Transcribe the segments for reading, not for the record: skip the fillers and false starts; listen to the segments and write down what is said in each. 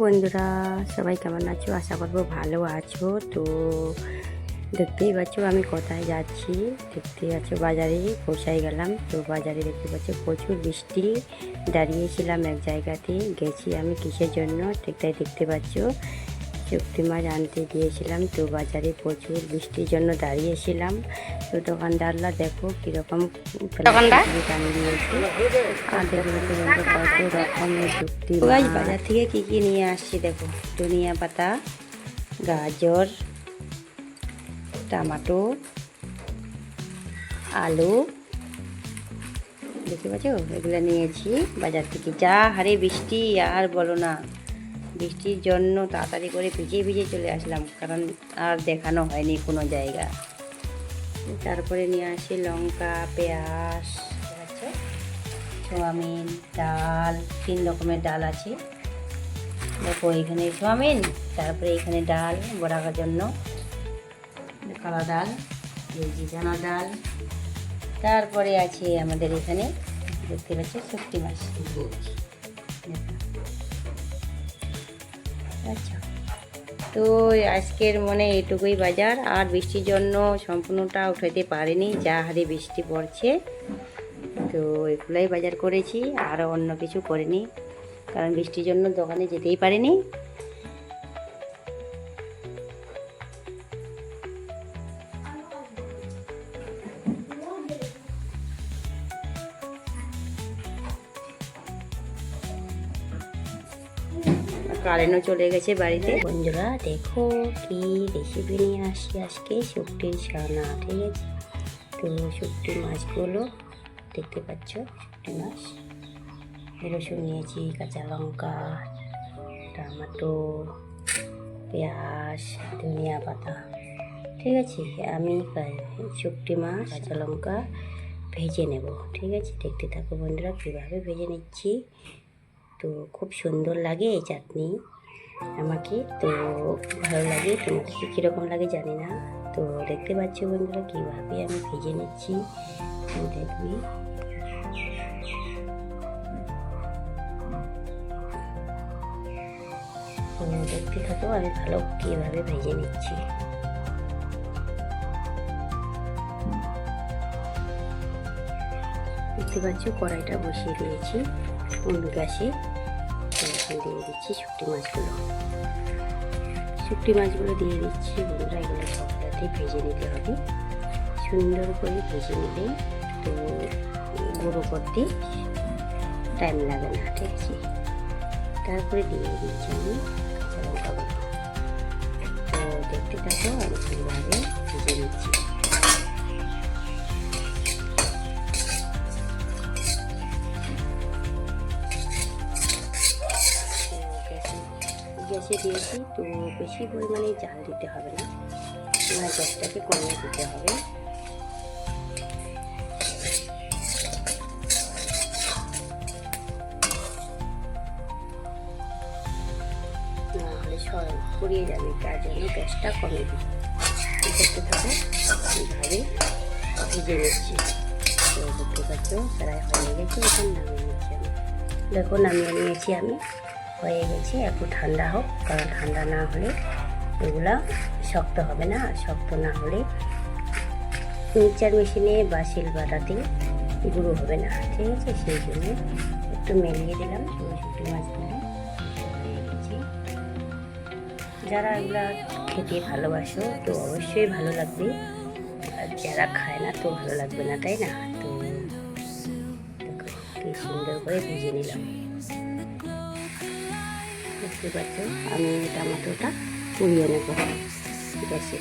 বন্ধুরা, সবাই কেমন আছো? আশা করবো ভালো আছো। তো দেখতেই পাচ্ছ আমি কোথায় যাচ্ছি। দেখতেই পাচ্ছ বাজারে পৌঁছাই গেলাম। তো বাজারে দেখতে পাচ্ছ প্রচুর বৃষ্টি, দাঁড়িয়েছিলাম এক জায়গাতে। গেছি আমি কিসের জন্য, ঠিকটাই দেখতে পাচ্ছ শুটকি মাছ আনতে গিয়েছিলাম। তো বাজারে প্রচুর বৃষ্টির জন্য দাঁড়িয়েছিলাম। তো দোকানদাররা দেখো কীরকম টানিয়ে দিয়েছে। আর দেখো কত রকমের শুটকি মাছ। বাজার থেকে কি কি নিয়ে আসছি দেখো, ধনিয়া পাতা, গাজর, টমেটো, আলু, দেখতে পাচ্ছ এগুলো নিয়েছি বাজার থেকে। যা হারে বৃষ্টি, আর বলো না, বৃষ্টির জন্য তাড়াতাড়ি করে ভিজে ভিজে চলে আসলাম, কারণ আর দেখানো হয়নি কোনো জায়গা। তারপরে নিয়ে আসি লঙ্কা, পেঁয়াজ, সোয়াবিন, ডাল, 3 রকমের ডাল আছে দেখো। এখানে সোয়াবিন, তারপরে এখানে ডাল বড়ার জন্য কালা ডাল, এই জিজানা ডাল। তারপরে আছে আমাদের এখানে দেখতে পাচ্ছি শুটকি মাছ। আচ্ছা, তো আজকের মনে এটুকুই বাজার। আর বৃষ্টির জন্য সম্পূর্ণটা উঠাইতে পারিনি, যা হারে বৃষ্টি পড়ছে। তো এগুলাই বাজার করেছি, আর অন্য কিছু করিনি, কারণ বৃষ্টির জন্য দোকানে যেতেই পারিনি। কারেন্টও চলে গেছে বাড়িতে। বন্ধুরা দেখো কি রেসিপি নিয়ে আসি আজকে, শুটকির ছানা। ঠিক আছে, তো শুটকি মাছগুলো দেখতে পাচ্ছ, শুটকি মাছ, রসুন নিয়েছি, কাঁচা লঙ্কা, টমেটো, পেঁয়াজ, ধনিয়া পাতা। ঠিক আছে, আমি শুটকি মাছ কাঁচা লঙ্কা ভেজে নেব। ঠিক আছে, দেখতে থাকো বন্ধুরা কীভাবে ভেজে নিচ্ছি। তো খুব সুন্দর লাগে এই চাটনি আমাকে, তো ভালো লাগে। তোমাকে কীরকম লাগে জানি না। তো দেখতে পাচ্ছ বন্ধুরা কীভাবে আমি ভেজে নিচ্ছি, দেখবি। তো দেখতে থাকো আমি ভালো কীভাবে ভেজে নিচ্ছি। দেখতে পাচ্ছ কড়াইটা বসিয়ে দিয়েছি অন্য গ্যাসে। দিয়ে দিচ্ছি শুটকি মাছগুলো। শুটকি মাছগুলো দিয়ে দিচ্ছি বন্ধুরা। এগুলো সবটাতে ভেজে নিতে হবে, সুন্দর করে ভেজে নিলে তো গুঁড়ো করতে টাইম লাগে না। ঠিক আছে, তারপরে দিয়ে দিচ্ছি আমি কাঁচা লঙ্কাগুলো। তো দেখতে থাকো আমি কীভাবে ভেজে নিচ্ছি। গ্যাসে দিয়েছি, তো বেশি পরিমাণে জাল দিতে হবে না, গ্যাসটাকে কমিয়ে দিতে হবে। নাহলে পুড়িয়ে যাবে, তার জন্য গ্যাসটা কমিয়ে দিই। দেখতে থাকো এইভাবে ভেজে নিচ্ছি। তো দেখতে পাচ্ছ প্রায় হয়ে গেছে, এখন নামিয়ে নিচ্ছি আমি। দেখো নামিয়ে নিয়েছি আমি, হয়ে গেছে। একটু ঠান্ডা হোক, কারণ ঠান্ডা না হলে এগুলা শক্ত হবে না। আর শক্ত না হলে মিক্সচার মেশিনে বা শিলবাটাতে গুঁড়ো হবে না। ঠিক আছে, সেই জন্য একটু মেলিয়ে দিলাম শুটকি মাছগুলো। হয়ে গেছে। যারা এগুলা খেতে ভালোবাসো তো অবশ্যই ভালো লাগবে, আর যারা খায় না তো ভালো লাগবে না, তাই না? তো দেখো কি সুন্দর করে ভেজে নিলাম। দেখতে পাচ্ছ আমি টমেটোটা পুড়িয়ে নেব গ্যাসে।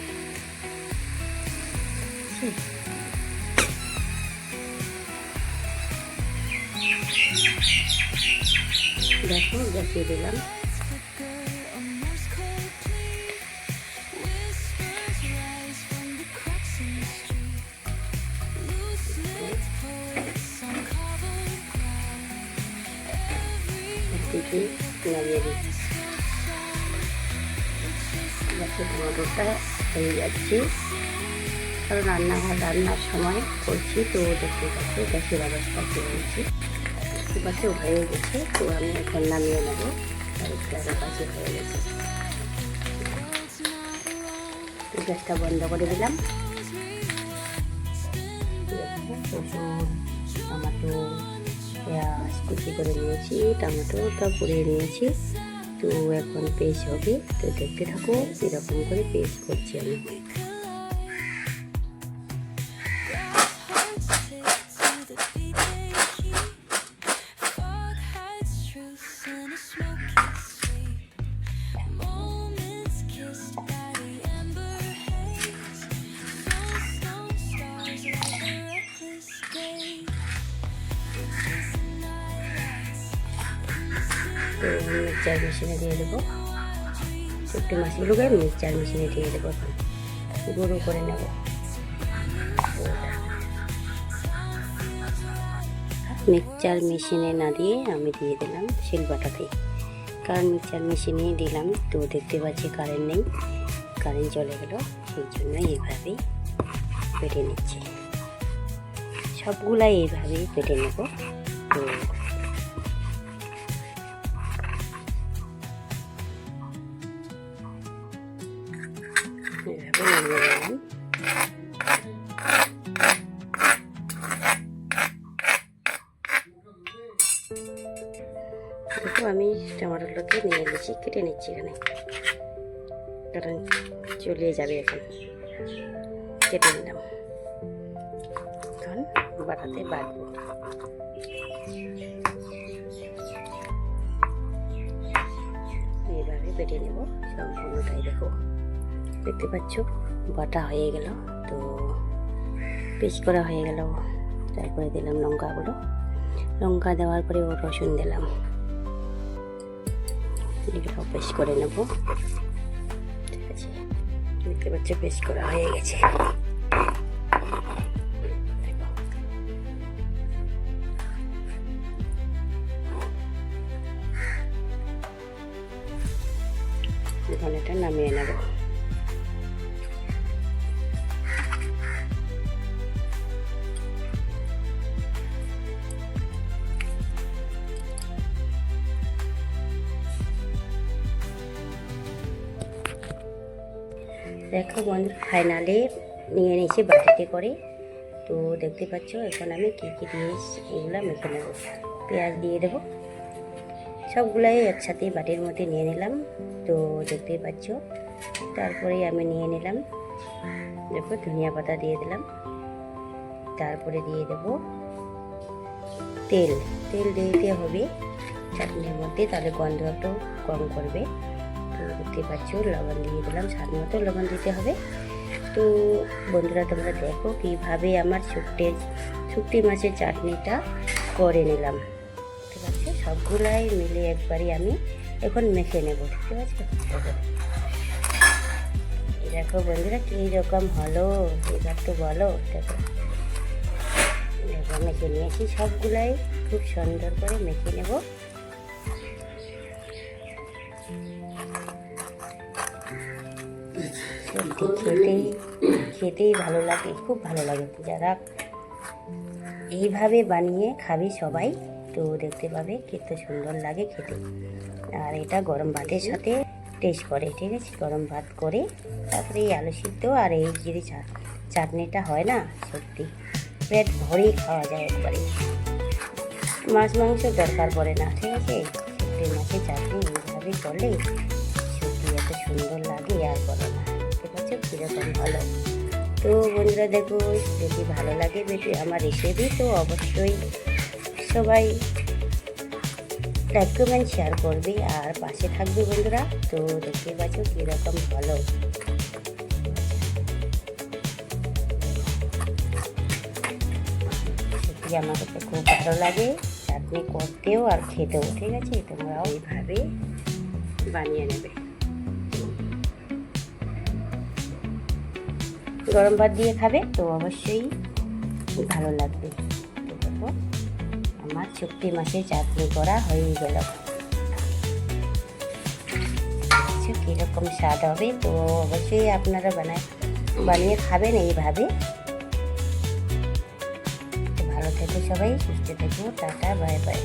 দেখো গ্যাসে দিলাম। নামিয়ে দিচ্ছি। টমেটোটা হয়ে যাচ্ছে, কারণ রান্নার সময় করছি। তো দেখতে পাচ্ছি গ্যাসের অবস্থা কী হয়েছে। ঠিক আছে, হয়ে গেছে। তো আমি এখন নামিয়ে নেব। আরেকটা পাশে হয়ে গেছে। গ্যাসটা বন্ধ করে দিলাম। রসুন, টমেটো, পেঁয়াজ কুচি করে নিয়েছি, টমেটোটা পুড়িয়ে নিয়েছি। তো এখন পেস্ট হবে, তো দেখতে থাকো এরকম করে পেস্ট করছি আমি। তো মিক্সচার মেশিনে দিয়ে দেবো, শুকনো মাছগুলোকে মিক্সচার মেশিনে দিয়ে দেবো, এখন গুঁড়ো করে নেব। মিক্সচার মেশিনে না দিয়ে আমি দিয়ে দিলাম শিলবাটাতে, কারণ মিক্সচার মেশিনে দিলাম তো দেখতে পাচ্ছি কারেন্ট নেই, কারেন্ট চলে গেল, সেই জন্য এইভাবেই পেটে নিচ্ছি। সবগুলাই এইভাবেই পেটে নেব। তো এইভাবে নামিয়ে নিলাম। দেখো আমি টমেটোগুলোকে নিয়ে নিচ্ছি, কেটে নিচ্ছি এখানে, কারণ চলিয়ে যাবে এখন। কেটে নিলাম, এখন বাটাতে বাটবো। এইভাবে বেটে নেব সম্পূর্ণটাই। দেখো দেখতে পাচ্ছ বাটা হয়ে গেল, তো পেস্ট করা হয়ে গেল। তারপরে দিলাম লঙ্কাগুলো, লঙ্কা দেওয়ার পরে ও রসুন দিলাম, এগুলো পেস্ট করে নেব। ঠিক আছে, দেখতে পাচ্ছ পেস্ট করা হয়ে গেছে। এখন এটা নামিয়ে নেব। দেখো বন্ধু, ফাইনালি নিয়ে নিয়েছি বাটিতে করে। তো দেখতে পাচ্ছ এখন আমি কী কী দিয়ে এগুলো মেখে নেব। পেঁয়াজ দিয়ে দেবো, সবগুলাই একসাথে বাটির মধ্যে নিয়ে নিলাম। তো দেখতেই পাচ্ছ, তারপরে আমি নিয়ে নিলাম, দেখো ধনিয়া পাতা দিয়ে দিলাম। তারপরে দিয়ে দেব তেল, তেল দিতে হবে চাটনির মধ্যে, তাহলে গন্ধ একটু কম করবে। তো দেখতে পাচ্ছ লবণ দিয়ে দিলাম, স্বাদ মতো লবণ দিতে হবে। তো বন্ধুরা তোমরা দেখো কীভাবে আমার শুকটি মাছের চাটনিটা করে নিলাম। ঠিক আছে, সবগুলাই মিলে একবারই আমি এখন মেখে নেব। ঠিক আছে, দেখো বন্ধুরা কীরকম হলো এবার তো বলো। দেখো দেখো মেখে নিয়েছি, সবগুলাই খুব সুন্দর করে মেখে নেব। সত্যি খেতেই ভালো লাগে, খুব ভালো লাগে। যারা এইভাবে বানিয়ে খাবি সবাই, তো দেখতে পাবে কত সুন্দর লাগে খেতে। আর এটা গরম ভাতের সাথে টেস্ট করে। ঠিক আছে, গরম ভাত করে তারপরে এই আলু সিদ্ধ আর এই যদি চাটনিটা হয় না, সত্যি পেট ভরেই খাওয়া যায় একবারে। মাছ মাংস দরকার পড়ে না। ঠিক আছে, শুকটি মাছের চাটনি এইভাবে করলে সত্যি এত সুন্দর লাগে আর বলে না। ঠিক আছে, কীরকম ভালো। তো বন্ধুরা দেখো, যদি ভালো লাগে আমার রেসিপি, তো অবশ্যই সবাই লাইক কমেন্ট শেয়ার করবে আর পাশে থাকবে বন্ধুরা। তো দেখতে পাচ্ছ কীরকম ভালো। সত্যি আমার কাছে খুব ভালো লাগে চাটনি করতেও আর খেতেও। ঠিক আছে, তোমরাও এইভাবে বানিয়ে নেবে। গরম ভাত দিয়ে খাবে তো অবশ্যই ভালো লাগবে। তো দেখো আমার শুকটি মাছের চাটনি করা হয়ে গেল। কীরকম স্বাদ হবে, তো অবশ্যই আপনারা বানিয়ে খাবেন এইভাবে। ভালো থেকো সবাই, সুস্থ থেকো, টাটা বাই বাই।